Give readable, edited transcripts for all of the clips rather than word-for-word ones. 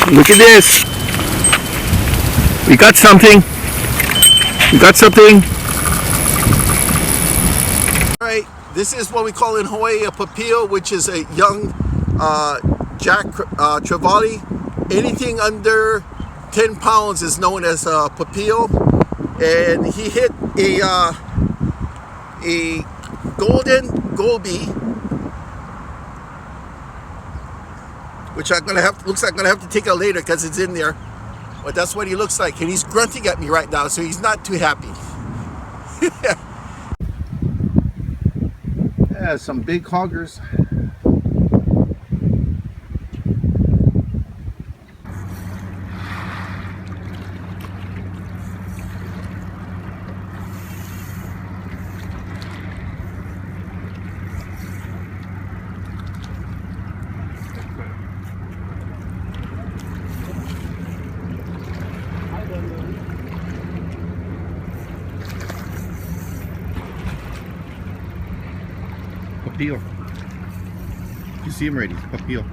Look at this. We got something. We got something. All right, this is what we call in Hawaii a Papi'o, which is a young Jack Trevallie. Anything under 10 pounds is known as a Papi'o. And he hit a golden goby, which looks like I'm gonna have to take out later because it's in there. But that's what he looks like, and he's grunting at me right now, so he's not too happy. Yeah, some big hoggers. Papi'o. You see him already, Papi'o.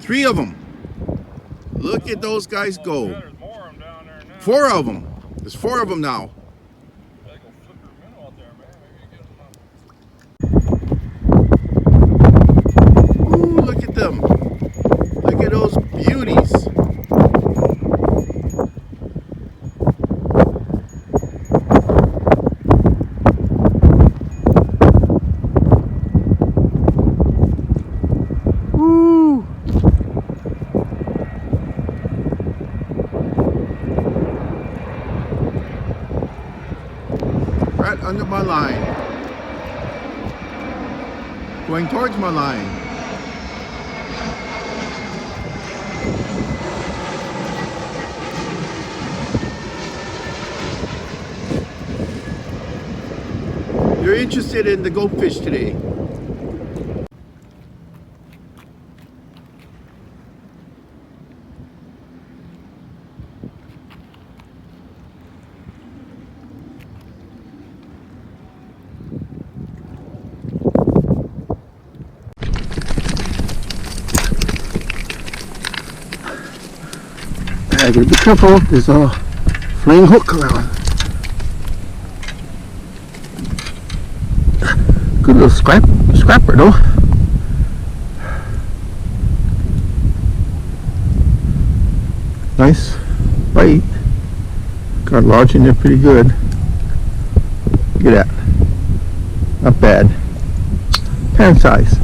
Three of them. Look at those guys go. 4 of them. There's 4 of them now. Ooh, look at them. Look at those beauties. Right under my line. Going towards my line. You're interested in the goldfish today. I gotta be careful. There's a flying hook around. Good little scrapper though. Nice bite. Got large in there pretty good. Look at that. Not bad. Pan size.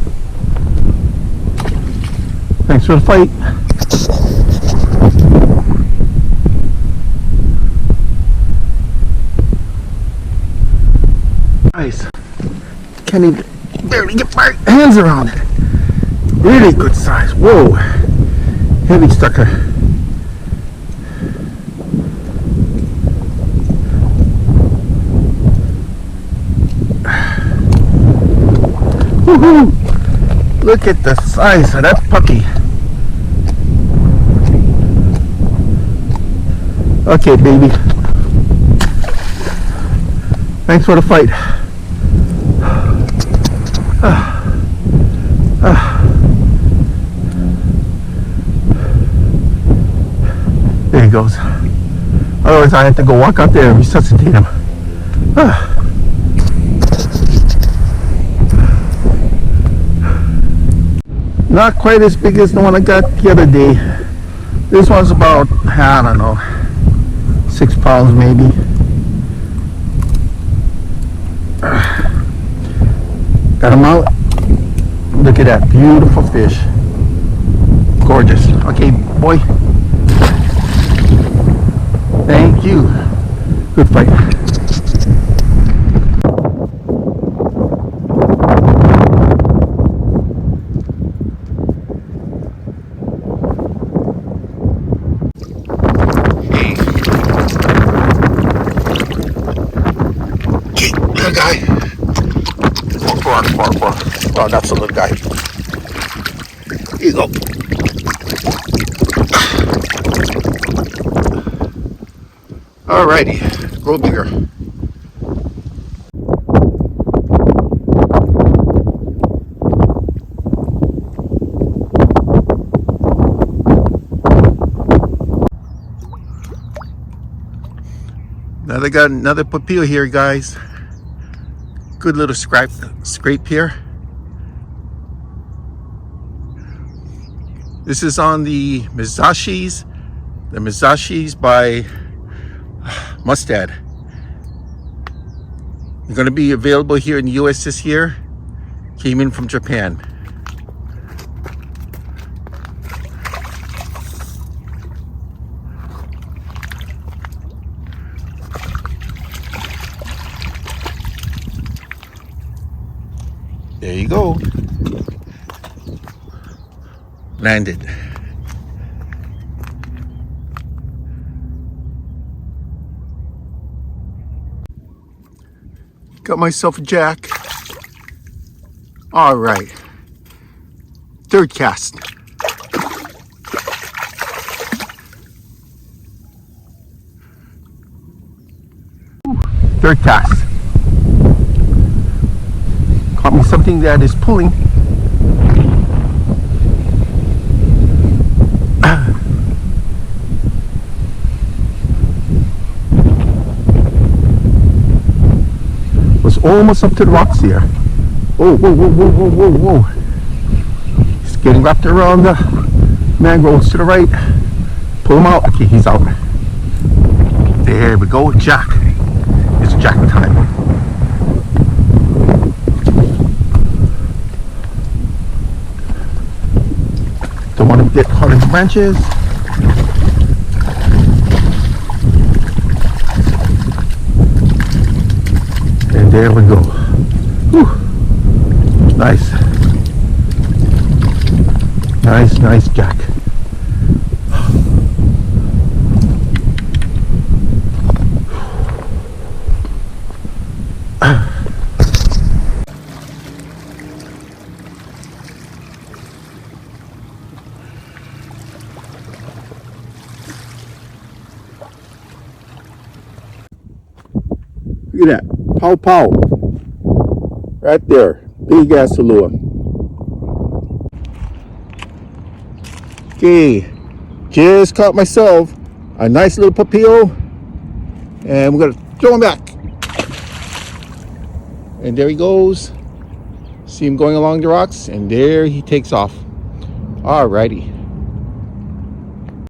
Thanks for the fight. Nice. Can't even barely get my hands around it. Really good size. Whoa. Heavy sucker. Woohoo! Look at the size of that puppy. Okay, baby. Thanks for the fight. There he goes. Otherwise I have to go walk out there and resuscitate him. Not quite as big as the one I got the other day. This one's about, I don't know, 6 pounds maybe. Got him out. Look at that beautiful fish. Gorgeous. Okay, boy. Thank you. Good fight. Little guy. Oh, that's a little guy. Here you go. Alrighty, grow bigger. Now they got another Papi'o here, guys. Good little scrape here. This is on the Mizashis. The Mizashis by Mustad. They're going to be available here in the US this year. Came in from Japan. There you go. Landed. Got myself a jack. All right. Third cast. Third cast. Caught me something that is pulling. Was almost up to the rocks here. Oh, whoa, whoa, whoa, whoa, whoa, whoa. He's getting wrapped around the mangroves to the right. Pull him out. Okay, he's out. There we go, Jack. It's Jack time. Don't want to get caught in the branches. And there we go. Whew. Nice. Nice, nice jack. Look at that. Papi'o. Right there. Big ass Ulua. Okay. Just caught myself A nice little Papi'o. And we're gonna throw him back. And there he goes. See him going along the rocks, and there he takes off. Alrighty.